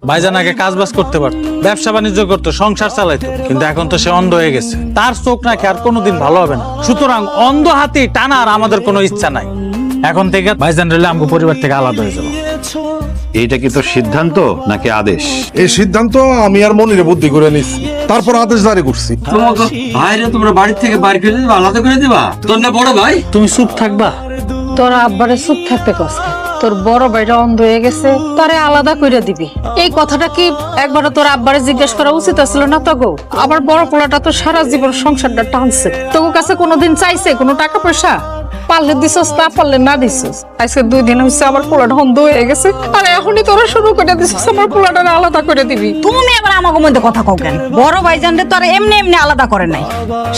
ভাইজান আগে কাজ বাজ করতে পারতো, ব্যবসা বাণিজ্য করতো, সংসার চালাইতো, কিন্তু এখন তো সে অন্ধ হয়ে গেছে। তার চোখ নাকি আর কোনোদিন ভালো হবে না। সুতরাং অন্ধ হাতি টানা আর আমাদের কোনো ইচ্ছা নাই। এখন থেকে ভাইজান রইলে আমাকে পরিবার থেকে আলাদা হয়ে যাবো। এইটা কি তোর সিদ্ধান্ত নাকি আদেশ? এই সিদ্ধান্ত আমি আর মনিরে বুদ্ধি করে নিচ্ছি, তারপর আদেশ জারি করছি। তোমাকে ভাইরে তোমরা বাড়ি থেকে বাইরে করে দিবা, আলাদা করে দিবা? তোর না বড় ভাই? তুমি চুপ থাকবা? তোর আব্বারে চুপ থাকতে কষ্ট, তোর বড় ভাইটা অন্ধ হয়ে গেছে, তারে আলাদা করে দিবি। এই কথাটা কি একবারও তোর আব্বারে জিজ্ঞেস করা উচিত ছিল না? তো গো, আবার বড় পোলাটা তো সারা জীবন সংসারটা টানছে, তোর কাছে কোনোদিন চাইছে কোনো টাকা পয়সা? পারলে দিছস, না পারলে না দিছস। আজকে 2 দিন হচ্ছে আমার পোলাটা অন্ধ হয়ে গেছে, আর এখনই তোরা শুরু করে দিছস আমার পোলাটা আলাদা করে দিবি। তুমি আবার আমাকে মধ্যে কথা কও কেন? বড় ভাইজানরে তো আর এমনি এমনি আলাদা করে নাই,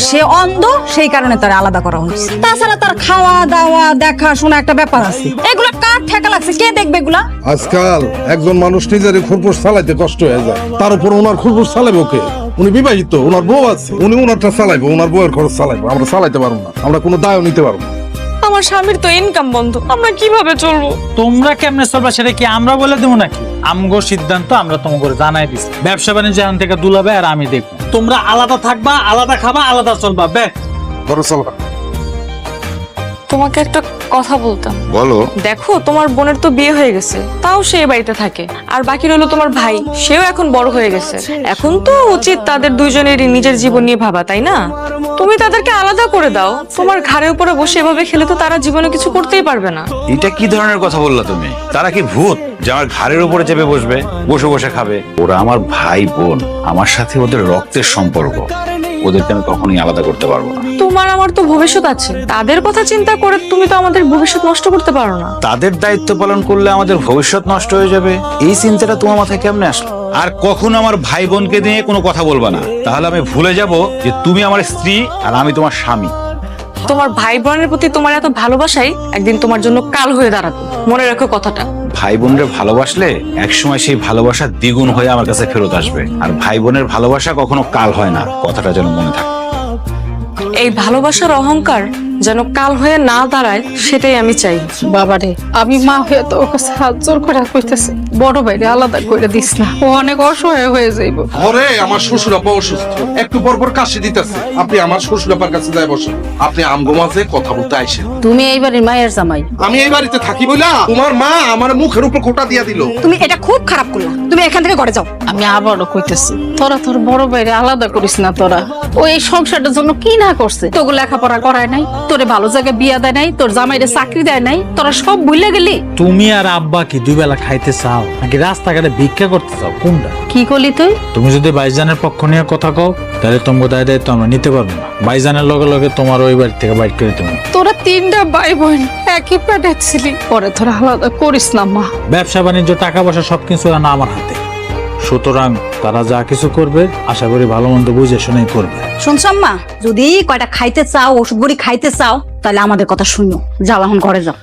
সে অন্ধ, সেই কারণে তার আলাদা করা হয়েছে। তাছাড়া তার খাওয়া দাওয়া দেখা শোনা একটা ব্যাপার আছে, এগুলা কার ঠেকা লাগছে? কে দেখবে এগুলা? আজকাল একজন মানুষ নিজের খুরপুর চালাইতে কষ্ট হয়ে যায়, তার উপর ওনার খুরপুর চালাবে ওকে। উনি বিবাহিত, ওনার বউ আছে, উনি ওনারটা চালাইবো, ওনার বউয়ের খরচ চালাইবো। আমরা চালাইতে পারবো না, আমরা কোনো দায়ও নিতে পারবো না। আমার স্বামীর তো ইনকাম বন্ধ, আমরা কিভাবে চলবো? তোমরা কেমনে চলবা সেটা কি আমরা বলে দেবো নাকি? আমগো সিদ্ধান্ত আমরা তোমাকে জানাই দিচ্ছি। ব্যবসা বাণিজ্য এখান থেকে দুলাবে আর আমি দেখবো। তোমরা আলাদা থাকবা, আলাদা খাবা, আলাদা চলবা। ধরো চলবা। তোমাকে একটা কথা বলতাম। বলো। দেখো, তোমার বোনের তো বিয়ে হয়ে গেছে, তাও সে বাড়িতে থাকে, আর বাকি রইলো তোমার ভাই, সেও এখন বড় হয়ে গেছে। এখন তো উচিত তাদের দুইজনেরই নিজের জীবন নিয়ে ভাবা, তাই না? তুমি তাদেরকে আলাদা করে দাও, তোমার ঘাড়ের উপরে বসে এভাবে খেলে তো তারা জীবনে কিছু করতেই পারবে না। এটা কি ধরনের কথা বললা তুমি? তারা কি ভূত যে আমার ঘাড়ের উপরে চেপে বসবে, বসে বসে খাবে? ওরা আমার ভাই বোন, আমার সাথে ওদের রক্তের সম্পর্ক, ওদেরকে আমি কখনোই আলাদা করতে পারবো না। তোমার আমার তো ভবিষ্যৎ আছে, তাদের কথা চিন্তা করে তুমি তো আমাদের ভবিষ্যৎ নষ্ট করতে পারো না। তাদের দায়িত্ব পালন করলে আমাদের ভবিষ্যৎ নষ্ট হয়ে যাবে, এই চিন্তাটা তোমার মাথায় কেমনে আসলো? আর কখনো আমার ভাই বোনকে নিয়ে কোনো কথা বলবা না, তাহলে আমি ভুলে যাব যে তুমি আমার স্ত্রী আর আমি তোমার স্বামী। তোমার ভাই বোনের প্রতি তোমার এত ভালোবাসাই একদিন তোমার জন্য কাল হয়ে দাঁড়াবে, মনে রাখো কথাটা। ভাই বোনরে ভালোবাসলে একসময় সেই ভালোবাসা দ্বিগুণ হয়ে আমার কাছে ফেরত আসবে, আর ভাই বোনের ভালোবাসা কখনো কাল হয় না, কথাটা যেন মনে থাকে। এই ভালোবাসার অহংকার যেন কাল হয়ে না দাঁড়ায়, সেটাই আমি চাই। বাবারে, আমি মা হয়ে তো ওর কাছে হাত জোর করে কইতেছি, বড় ভাইরে আলাদা করে দিস না, ও অনেক অসহায় হয়ে যাইব। ঘরে আমার শ্বশুর আপা অসুস্থ, একটু পর পর কাশি দিতেছে, আপনি আমার শ্বশুর আপার কাছে যাই বসেন। আপনি আমগো মাঝে কথা বলতে আইসেন। তুমি এইবারের মায়ের জামাই, আমি এই বাড়িতে থাকি বইলা তোমার মা আমার মুখের উপর খোঁটা দিয়া দিল। তুমি এটা খুব খারাপ করলা, তুমি এখান থেকে ঘরে যাও। আমি আবারও কইতেছি, তোরা তোর বড় ভাইরে আলাদা করিস না। তোরা ও এই সংসারটার জন্য কি না করছে? তোকে লেখাপড়া করায় নাই, তোরে ভালো জায়গায় বিয়া দেয় নাই, তোর জামাইরে চাকরি দেয় নাই, তোরা সব ভুলে গেলি। তুমি আর আব্বা কি 2 বেলা খাইতে চাও নাকি রাস্তাঘাটে ভিক্ষা করতে চাও? কোনটা? কি করলি তুই? তুমি যদি ভাইজানের পক্ষ নিয়ে কথা কও, তাহলে তোমাকে দায়িত্ব আমরা নিতে পারবো না। ভাইজানের লগে লগে তোমার ওই বাড়ি থেকে বাইর করে দেবো। তোরা 3টা ভাই বোন একই পেটে ছিলি, পরে তোরা আলাদা করিস না মা। ব্যবসা বাণিজ্য, টাকা পয়সা সবকিছু না আমার হাতে, সুতরাং তারা যা কিছু করবে আশা করি ভালো মন্দ বুঝে শুনেই করবে। শুনছ আম্মা, যদি কয়টা খাইতে চাও, ওষুধ বড়ি খাইতে চাও, তাহলে আমাদের কথা শুনো। যাও এখন ঘরে যাও।